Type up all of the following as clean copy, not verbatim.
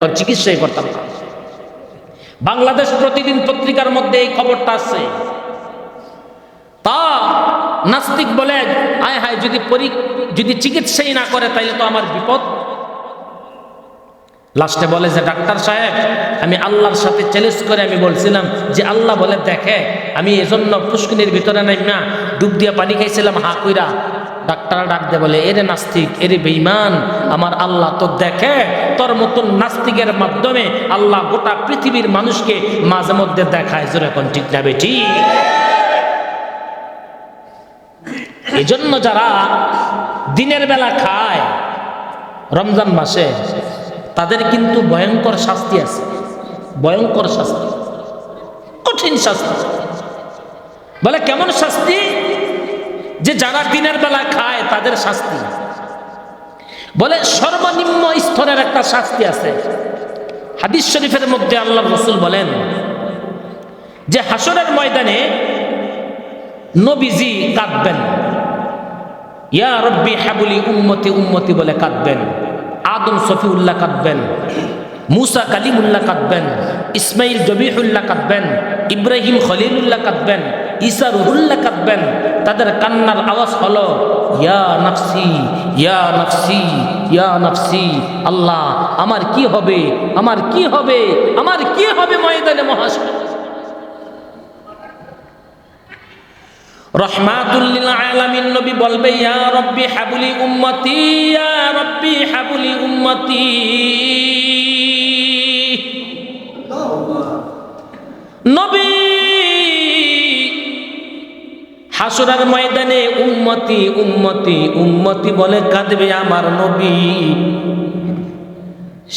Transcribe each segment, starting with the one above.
চিকিৎসাই করতাম না। বাংলাদেশ প্রতিদিন পত্রিকার মধ্যে এই খবরটা আছে। তা নাস্তিক বলে আয় হায়, যদি চিকিৎসাই না করে তাইলে তো আমার বিপদ। লাস্টে বলে যে ডাক্তার সাহেব, আমি আল্লাহর সাথে চ্যালেঞ্জ করে আমি বলছিলাম যে আল্লাহ বলে দেখে, আমি এজন্য পুষ্কিনির ভিতরে নাইমা ডুব দিয়া পানি খাইছিলাম হা কইরা। ডাক্তার ডাক দে বলে, এরে নাস্তিক, এরে বেঈমান, আমার আল্লাহ তো দেখে, তোর মতন নাস্তিকের মাধ্যমে আল্লাহ গোটা পৃথিবীর মানুষকে মাঝে মধ্যে দেখায়। জোরে কোন ঠিক না বেটি? এজন্য যারা দিনের বেলা খায় রমজান মাসে, তাদের কিন্তু ভয়ঙ্কর শাস্তি আছে, ভয়ঙ্কর শাস্তি, কঠিন শাস্তি। বলে কেমন শাস্তি? যে যারা দিনের বেলা খায় তাদের শাস্তি। বলে সর্বনিম্ন স্তরের একটা শাস্তি আছে। হাদিস শরীফের মধ্যে আল্লাহর রাসূল বলেন যে হাসরের ময়দানে নবীজি কাঁদবেন, ইয়া রব্বি হাবলি উম্মতি উম্মতি বলে কাঁদবেন। আদম সফিউল্লাহ কাঁদবেন, মুসা কালিমুল্লাহ কাঁদবেন, ইসমাইল জবিহুল্লাহ কাঁদবেন, ইব্রাহিম খলিলুল্লাহ কাঁদবেন, ঈসা রুহুল্লাহ কাঁদবেন। তাদের কান্নার আওয়াজ হলো ইয়া নাফসি ইয়া নাফসি ইয়া নাফসি। আল্লাহ আমার কি হবে, আমার কি হবে, আমার কি হবে ময়দানে মহাশর। রহমাতুল লিল আলামিন নবী বলবে ইয়া রব্বি হাবলি উম্মতি ইয়া রব্বি হাবলি উম্মতি। নবী হাসরের ময়দানে উম্মতি উম্মতি উম্মতি বলে কাঁদবে আমার নবী।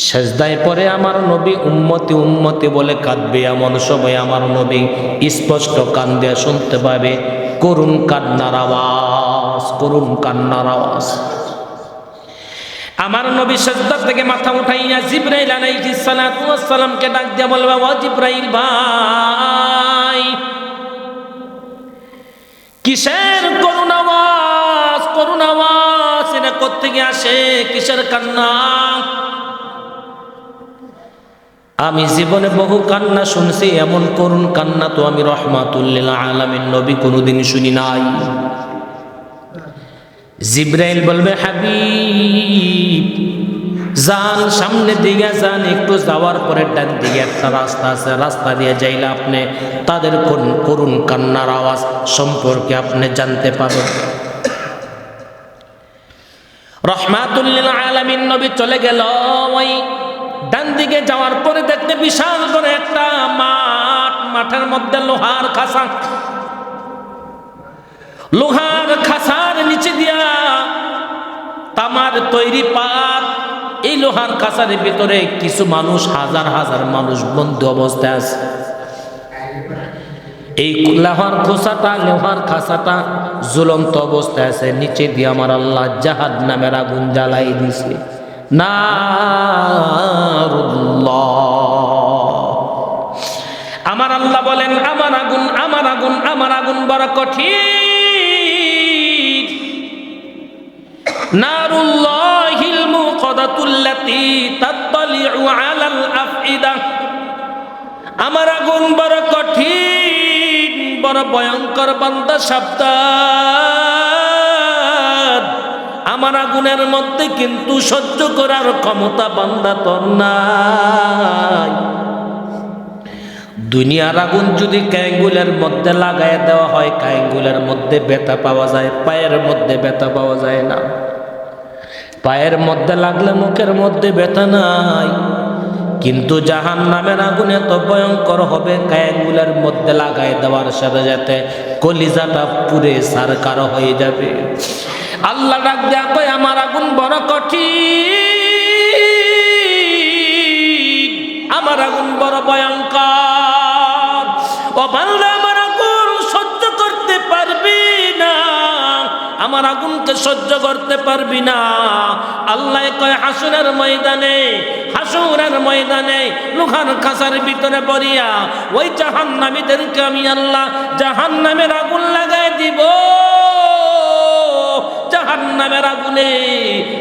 সেজদায় পড়ে আমার নবী উম্মতি উম্মতি বলে কাঁদবে। এমন সময় আমার নবী স্পষ্ট কান দিয়ে শুনতে পাবে করুণ কান্নার আওয়াজ, করুণ কান্নার আওয়াজ। আমার নবী সেজদা থেকে মাথা উঠাইয়া জিবরাইল আলাইহিস সালাতু ওয়াস সালামকে ডাক দিয়ে বলবে, ও জিবরাইল ভাই, কিসের করুণ আওয়াজ, করুণ আওয়াজ এটা কোত্থেকে আসে, কিসের কান্না? আমি জীবনে বহু কান্না শুনছি, এমন করুণ কান্না তো আমি রহমাতুল লিল আলামিন নবী কোনোদিন শুনি নাই। জিবরাইল বলবে, হাবিব যান, সামনে দিকে যান, একটু যাওয়ার পরে ডান দিকে একটা রাস্তা আছে, রাস্তা দিয়ে যাইলে আপনি তাদের করুণ কান্নার আওয়াজ সম্পর্কে আপনি জানতে পারবেন। রহমাতুল লিল আলামিন নবী চলে গেল। ওই ডান দিকে যাওয়ার পরে দেখতে বিশাল করে একটা মাঠ, মাঠের মধ্যে লোহার খাঁচা, লোহার খাঁচার নিচে দিয়া তামার তৈরি পাত। এই লোহার খাঁচার ভিতরে কিছু মানুষ, হাজার হাজার মানুষ বন্ধু অবস্থায় আছে। এই লোহার খাঁচাটা ঝুলন্ত অবস্থায় আছে, নিচে দিয়ে আমার আল্লাহ জাহান্নামের আগুন জ্বালাই দিছে। আমার আল্লাহ বলেন, আমার আগুন, আমার আগুন, আমার আগুন বড় কঠিন। নারুল্লাহিল মুকাদাতুল্লাতী তাত্তালিউ আলাল আফইদা। আমার আগুন বড় কঠিন, বড় ভয়ঙ্কর, বান্দা সাবধান। আমার আগুনের মধ্যে কিন্তু সহ্য করার ক্ষমতা বান্দা তোর নাই। দুনিয়ার আগুন যদি কাইঙ্গুলের মধ্যে লাগায় দেওয়া হয়, কাইঙ্গুলের মধ্যে ব্যথা পাওয়া যায়, পায়ের মধ্যে ব্যথা পাওয়া যায় না। পায়ের মধ্যে লাগলে মুখের মধ্যে ব্যথা নাই, কিন্তু জাহান্নামের আগুন এত ভয়ঙ্কর হবে, কাইঙ্গুলের মধ্যে লাগায় দেওয়ার সাথে সাথে কলিজাটা পুড়ে ছারখার হয়ে যাবে। আল্লাহ ডাক দেয়া কয়, আমার আগুন বড় কঠিন, আমার আগুন বড় ভয়ঙ্কর। ও বান্দা, আমার আগুন সহ্য করতে পারবি না, আমার আগুনকে সহ্য করতে পারবি না। আল্লাহ কয়, হাসরের ময়দানে, হাসরের ময়দানে লোহার খাঁচার ভিতরে পড়িয়া ওই জাহান্নামীদেরকে আমি আল্লাহ জাহান্নামের আগুন লাগাই দিব। জাহান্নাম জাহান্নামের আগুনে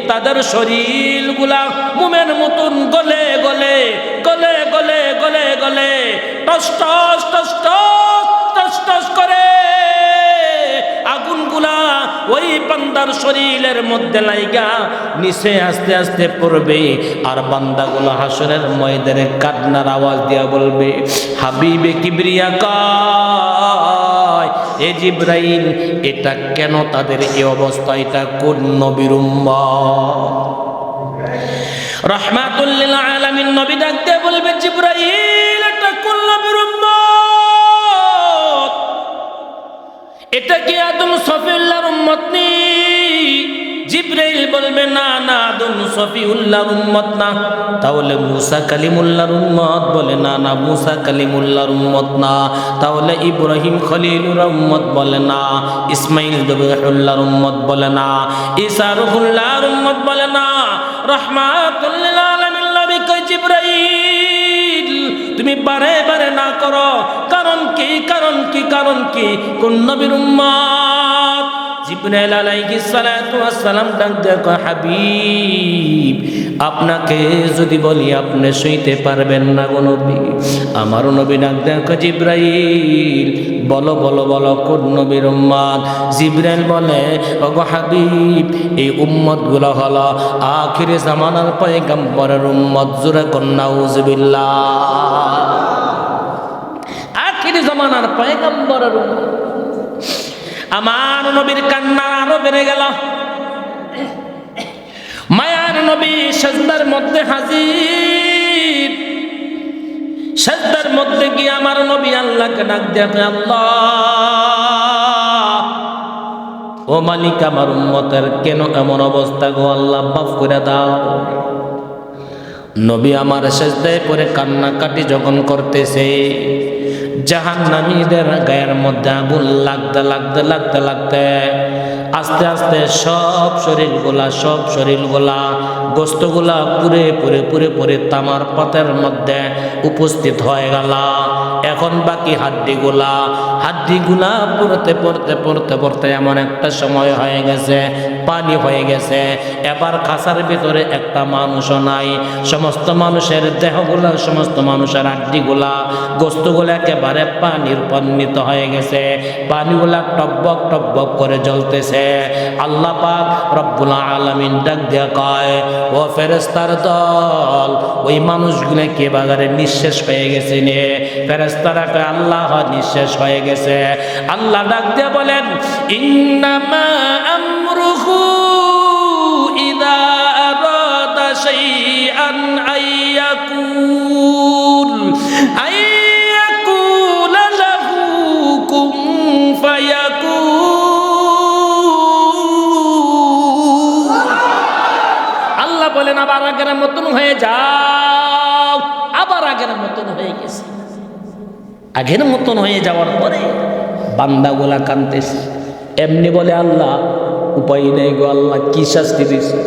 তাদের শরীরগুলা মোমের মতন গলে গলে গলে গলে গলে গলে toss toss toss toss toss toss করে আগুনগুলা ওই বান্দার শরীরের মধ্যে লাইগা নিচে আস্তে আস্তে পড়বে। আর বান্দাগুলো হাসরের ময়দানে কান্নার আওয়াজ দিয়া বলবে, হাবিবে কিবরিয়া কয়, এ জিবরাইল, এটা কেন তাদের এই অবস্থা? এটা কোন নবীর উম্মত? রাহমাতুল লিল আলামিন নবী ডাক দিয়ে বলবে, জিবরাইল, এটা কোন নবীর উম্মত? এটা কি আদম সফিউল্লাহর উম্মত নি? জিবরাইল বলবে, না না, আদম সফিউল্লাহর উম্মত না। তাহলে মুসা কালিমুল্লাহর উম্মত? বলে, না না, মুসা কালিমুল্লাহর উম্মত না। তাহলে ইব্রাহিম খলিলুর উম্মত? বলে না। ইসমাইল দবিহুল্লাহর উম্মত? বলে না। ঈসা রুহুল্লাহর উম্মত? বলে না। রাহমাতুল লিল আলামিন নবী কয়, জিবরাইল, তুমি বারে বারে না করো, কারণ কি? কারণ কি? কারণ কি? কোন নবীর উম্মত? জিবরাইল আলাইহিস সালাতু ওয়াস সালাম ডাক দেয়, হাবিব, আপনাকে যদি বলি আপনি সইতে পারবেন না গো নবী। আমার নবী ডাক দেয়, জিবরাইল, বলো বলো বলো, কোন নবীর উম্মত? জিবরাইল বলে, ওগো হাবিব, এই উম্মতগুলো হলো আখিরে জামানার পয়গম্বরের উম্মত। জোরে কোন নাউজুবিল্লাহ। আখিরে জামানার পয়গম্বরের উম্মত। আমার নবীর কান্না আরো বেড়ে গেল। মায়ার নবী সিজদার মধ্যে হাজির। সিজদার মধ্যে গিয়ে আমার নবী আল্লাহকে ডাক দেয়, আল্লাহ, ও মালিক, আমার উম্মতের কেন এমন অবস্থা গো আল্লাহ, মাফ করে দাও। নবী আমার সিজদায় পড়ে কান্নাকাটি যখন করতেছে, জাহান্নামীদের গায়ের মধ্যে আগুন লাগতে লাগতে লাগতে লাগতে আস্তে আস্তে সব শরীরগুলা গোস্তগুলা পুরে পুরে পুরে পুরে তামার পাতের মধ্যে উপস্থিত হয়ে গেল। এখন বাকি হাড্ডিগুলা পড়তে পড়তে পড়তে পড়তে এমন একটা সময় হয়ে গেছে, পানি হয়ে গেছে। এবার খাঁচার ভিতরে একটা মানুষও নাই। সমস্ত মানুষের দেহগুলা, সমস্ত মানুষের হাড্ডিগুলা, গোস্তগুলা একেবারে পানির পণ্ডিত হয়ে গেছে। পানিগুলা টকবক টকবক করে জ্বলতেছে। আল্লাহ পাক রব্বুল আলামিন ডাক দিয়া কয়, ও ফেরেশতার দল, ওই মানুষগুলো কে বাগারে নিঃশেষ হয়ে গেছে নে? ফেরেশতারা কয়, আল্লাহ নিঃশেষ হয়ে গেছে। আল্লাহ ডাক দিয়া বলেন, ইন্নামা আমরুহু ইযা আরাদা শাইআন আইয়াকুল লাহু কুন ফায়াকুন। আল্লাহ বলেন, আবার আগের মতন হয়ে যাও। আবার আগের মতন হয়ে গেছে। আগের মতন হয়ে যাওয়ার পরে বান্দাগুলা কাঁদতেছে। এমনি বলে, আল্লাহ, উপায় নেই গো আল্লাহ, কি শাস্তি দিছে?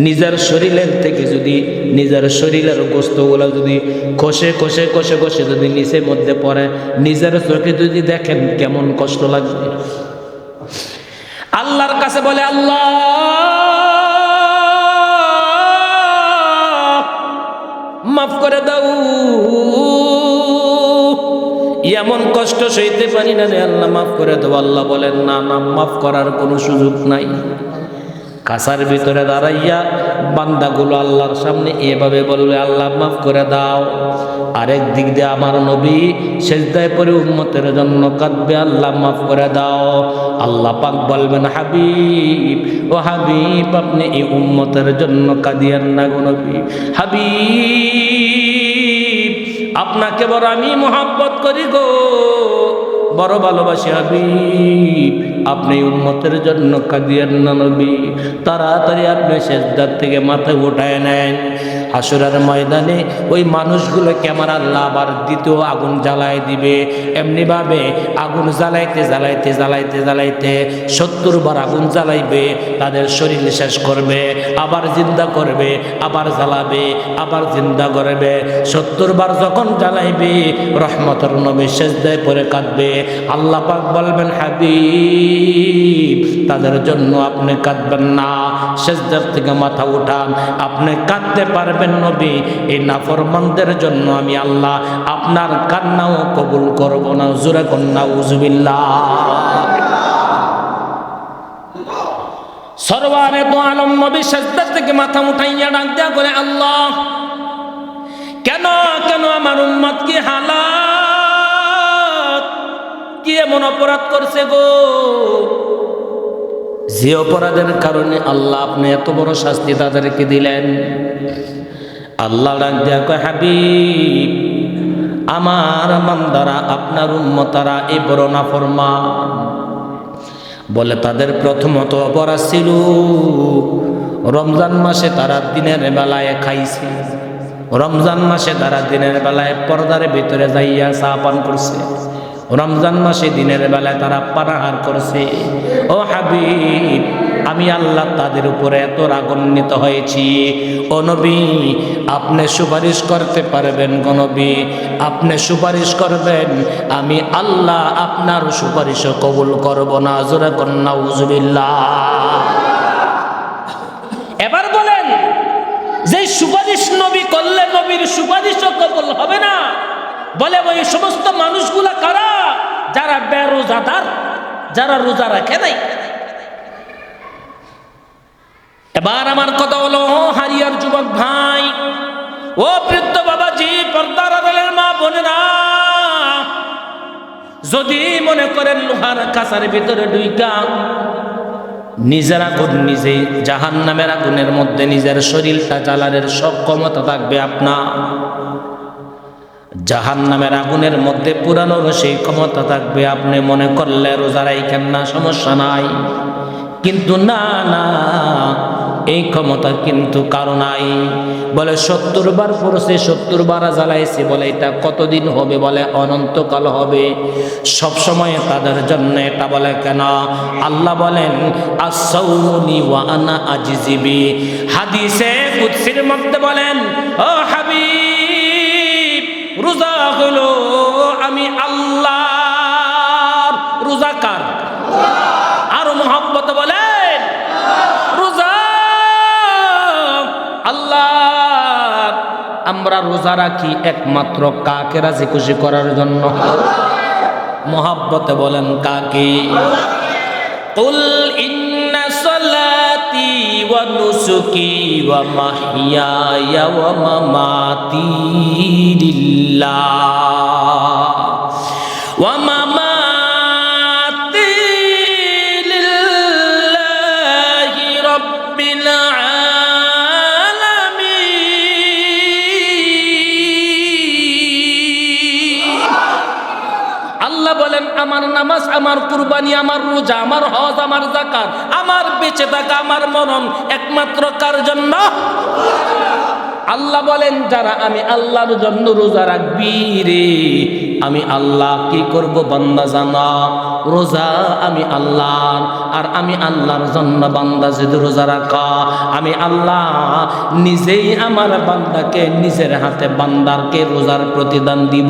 নিজের শরীরের থেকে যদি, নিজের শরীরের গোস্তগুলা যদি খসে খসে খসে খসে যদি নিচের মধ্যে পড়ে, নিজের চোখে যদি দেখেন কেমন কষ্ট লাগবে। আল্লাহর কাছে বলে, আল্লাহ, মাফ করে দাও, এমন কষ্ট সইতে পারি না রে আল্লাহ, মাফ করে দাও। আল্লাহ বলেন, না না, মাফ করার কোনো সুযোগ নাই। কাছার ভিতরে দাঁড়াইয়া বান্দাগুলো আল্লাহর সামনে এভাবে বলবে, আল্লাহ মাফ করে দাও। আরেক দিক দিয়ে আমার নবী সিজদায় পড়ে উম্মতের জন্য কাঁদবে, আল্লাহ মাফ করে দাও। আল্লাহ পাক বলবেন, হাবিব, ও হাবিব, আপনি এই উম্মতের জন্য কাঁদিয়েন না গো নবী। হাবিব, আপনাকে বড় আমি মহব্বত করি গো, বড় ভালোবাসি হাবিব, আপনি উম্মতের জন্য কাঁদিয়েন না নবী। তাড়াতাড়ি আপনি সিজদার থেকে মাথা উঠায় নেন। হাসরের ময়দানে ওই মানুষগুলোকে আমার আল্লাহ আবার দ্বিতীয় আগুন জ্বালায় দিবে। এমনিভাবে আগুন জ্বালাইতে জ্বালাইতে জ্বালাইতে জ্বালাইতে 70 বার আগুন জ্বালাইবে, তাদের শরীর শেষ করবে, আবার জিন্দা করবে, আবার জ্বালাবে, আবার জিন্দা করবে। 70 বার যখন জ্বালাইবে রহমতের নবী সিজদায় পড়ে কাঁদবে। আল্লাহ পাক বলবেন, হাবিব তাদের জন্য আপনি কাঁদবেন না, সিজদার থেকে মাথা উঠান, আপনি কাঁদতে পারবেন নবী। এই নাফরমানদের জন্য আমি আল্লাহ আপনার কান্নাও কবুল করব না। জোরে কন্যা উজুবিল্লাহ। সরওয়ারে দো আলম নবী সিজদা থেকে মাথা উঠাইয়া ডাক দেয়া করে, আল্লাহ কেন কেন আমার উম্মত কি হালাত, কি এমন অপরাধ করছে গো, যে অপরাধের কারণে আল্লাহ আপনি এত বড় শাস্তি তাদেরকে দিলেন। আল্লাহ ডাক দেয়া কয়, হাবিব আমার বান্দারা আপনার উম্মতারা এই বড় নাফরমান। বলে তাদের প্রথমত অপরাধ ছিল রমজান মাসে তারা দিনের বেলায় খাইছে, রমজান মাসে তারা দিনের বেলায় পর্দার ভিতরে যাইয়া চা পান করছে, রমজান মাসে দিনের বেলায় তারা পানাহার করছে। ও হাবিব আমি আল্লাহ তাদের উপরে এত রাগান্বিত হয়েছি। ও নবী আপনি সুপারিশ করতে পারবেন গো নবী, আপনি সুপারিশ করবেন, আমি আল্লাহ আপনার সুপারিশ কবুল করব না। জোরে কন্যা উজুবিল্লাহ। এবার বলেন যে সুপারিশ নবী করলে নবীর সুপারিশও কবুল হবে না। বলে ওই সমস্ত মানুষগুলা কারা? যারা বেরোজাদার, যারা রোজা রাখে নাই। এবার আমার কথা হলো, হারিয়ার যুবক ভাই, ও বৃদ্ধ বাবাজি, পর্দার আড়ালের মা বোনেরা, যদি মনে করেন লোহার কাঁচার ভিতরে ঢুইকা নিজের আগুন নিজেই জাহান্নামের আগুনের মধ্যে নিজের শরীরটা জ্বালানোর সক্ষমতা থাকবে আপনার, জাহান্নামের আগুনের মধ্যে পুরানোর সেই ক্ষমতা থাকবে, আপনি মনে করলে রোজা রাখেন না, সমস্যা নাই। কিন্তু না না, এই ক্ষমতা কিন্তু কারো নাই। বলে 70 বার পড়ছে, 70 বার জ্বালাইছে। বলে এটা কতদিন হবে? বলে অনন্তকাল হবে। সব সময় তাদের জন্য এটা বলে কেন? আল্লাহ বলেন, আস-সাউমুনি ওয়া আনা আজিজিবি। হাদিসে কুদসির মধ্যে বলেন, ও হাবিব রোজা হলো আমি আল্লাহর। রোজা কার? আরো মহব্বত বলেন, রোজা আল্লাহ। আমরা রোজা রাখি একমাত্র কাকে রাজি খুশি করার জন্য? মহব্বতে বলেন কাকে? কুল ইন্না সালাতি ওয়া নুসুকি ওয়া মাহইয়ায়া ওয়া মামাতি লিল্লাহ ওয়া মামাতি লিল্লাহি রাব্বিল আলামিন। আল্লাহ বলেন, আমার নামাজ, আমার কুরবানি, আমার রোজা, আমার হজ, আমার যাকাত, আমার বেঁচে থাকা, আমার মরণ একমাত্র কার জন্য? আল্লাহ বলেন, যারা আমি আল্লাহর জন্য রোজা রাখবি রে, আমি আল্লাহ কি করব বান্দা জানা? রোজা আমি আল্লাহর, আর আমি আল্লাহর জন্য বান্দা যদি রোজা রাখা, আমি আল্লাহ নিজেই আমার বান্দাকে নিজের হাতে বান্দারকে রোজার প্রতিদান দিব।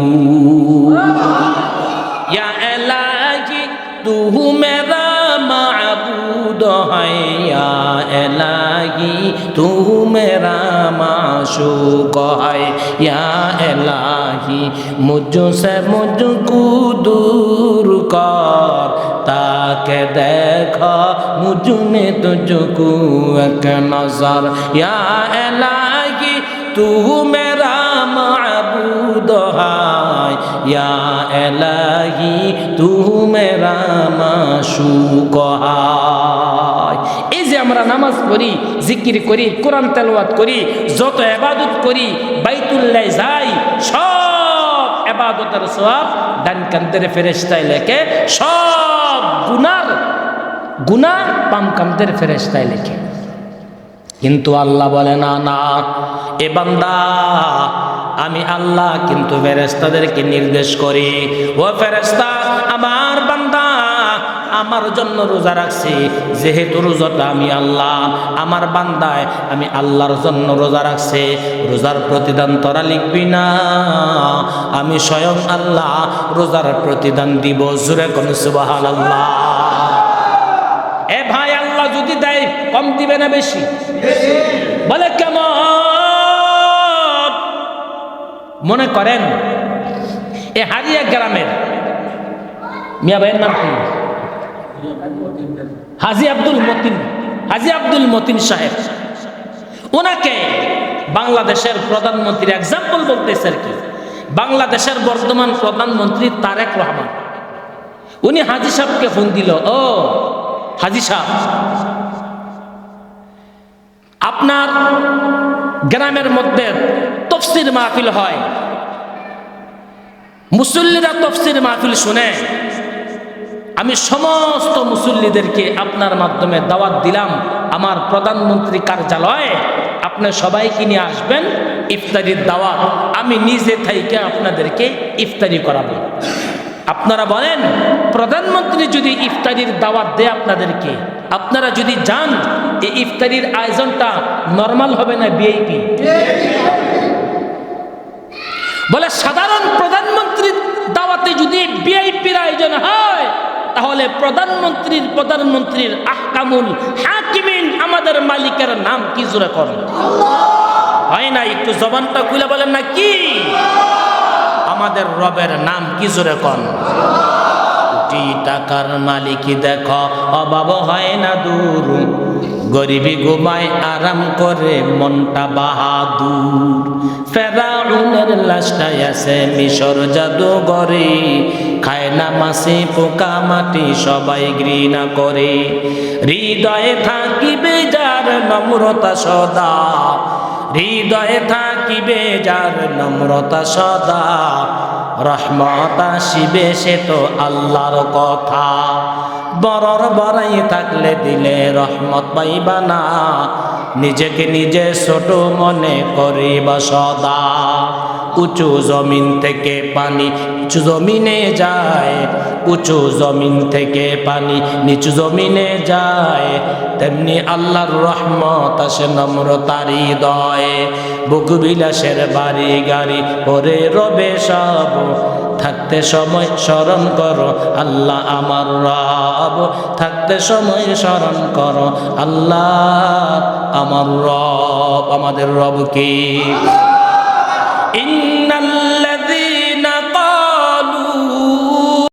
या इलाही तू मेरा माबूद है, या इलाही तू मेरा माशूक है, या इलाही मुझसे मुझको दूर कर, ताकि देखा मुझ में तुझको एक नजर, या इलाही तू मेरा माबूद है, या इलाही तू मेरा माशूक है। এই যে আমরা নামাজ পড়ি, জিকির করি, কোরআন তেলাওয়াত করি, যত ইবাদত করি, বাইতুল্লাহ যাই, সব ইবাদতের সওয়াব ডান কান্দের ফেরেশতায় লেখে, সব গুনাহ বাম কান্দের ফেরেশতায় লেখে। কিন্তু আল্লাহ বলে না না, এ বান্দা আমি আল্লাহ কিন্তু ফেরেশতাদেরকে নির্দেশ করি, ও ফেরেশতা আমার বান্দা আমার জন্য রোজা রাখছি, যেহেতু রোজাটা আমি আল্লাহ, আমার বান্দায় আমি আল্লাহর জন্য রোজা রাখছি, রোজার প্রতিদান তোরা লিখবি না, আমি স্বয়ং আল্লাহ রোজার প্রতিদান দিব। জোরে কোন সুবহানাল্লাহ। এ ভাই, আল্লাহ যদি দেয় কম দিবে না বেশি? বলে কেমন? মনে করেন এ হারিয়া গ্রামের মিয়া ভাইয়ের নাম কি? হাজী আব্দুল মতিন সাহেব। ওনাকে বাংলাদেশের প্রধানমন্ত্রী এক্সাম্পল বলতেছে আর কি, বাংলাদেশের বর্তমান প্রধানমন্ত্রী তারেক রহমান, উনি হাজী সাহেবকে ফোন দিল, ও হাজী সাহেব, আপনার গ্রামের মধ্যে তফসির মাহফিল হয়, মুসল্লিরা তফসির মাহফিল শুনে, আমি সমস্ত মুসল্লিদেরকে আপনার মাধ্যমে দাওয়াত দিলাম আমার প্রধানমন্ত্রী কার্যালয়ে, আপনি সবাইকে নিয়ে আসবেন, ইফতারির দাওয়াত, আমি নিজে থেকে আপনাদেরকে ইফতারি করাবো। আপনারা বলেন, প্রধানমন্ত্রী যদি ইফতারির দাওয়াত দেয় আপনাদেরকে, আপনারা যদি যান, এই ইফতারির আয়োজনটা নরমাল হবে না ভিআইপি? বলে সাধারণ প্রধানমন্ত্রীর দাওয়াতে যদি ভিআইপির আয়োজন হয়, তাহলে প্রধানমন্ত্রীর আহকামুল হাকিমিন আমাদের মালিকের নাম কি? জোরে করেন। হয় না? একটু জবানটা খুলে বলেন না কি? আমাদের রবের নাম কি? জোরে করেন। কোটি টাকার মালিকই দেখো অভাব হয় না দূর, গরিবি ঘুমায় আরাম করে মনটা বাহাদুর, ফেরাউনের লাশটাই আছে মিশর জাদুঘরে, খায় না মাছি পোকা মাটি সবাই ঘৃণা করে, হৃদয়ে থাকিবে যার নম্রতা সদা, হৃদয়ে থাকিবে যার নম্রতা সদা, রহমত আসিবে সে তো আল্লাহর কথা, বড়র বড়াই থাকলে দিলে রহমত পাইবা না, নিজেকে নিজে ছোট মনে করিবা সদা, উঁচু জমিন থেকে পানি নিচু জমিনে যায়, উঁচু জমিন থেকে পানি নিচু জমিনে যায়, তেমনি আল্লাহর রহমত আসে নম্রতার হৃদয়ে, বুক বিলাসের বাড়ি গাড়ি পরে রবে সব, থাকতে সময় স্মরণ করো আল্লাহ আমার রব, থাকতে সময় স্মরণ করো আল্লাহ আমার রব। আমাদের রব কি? ইন্নাল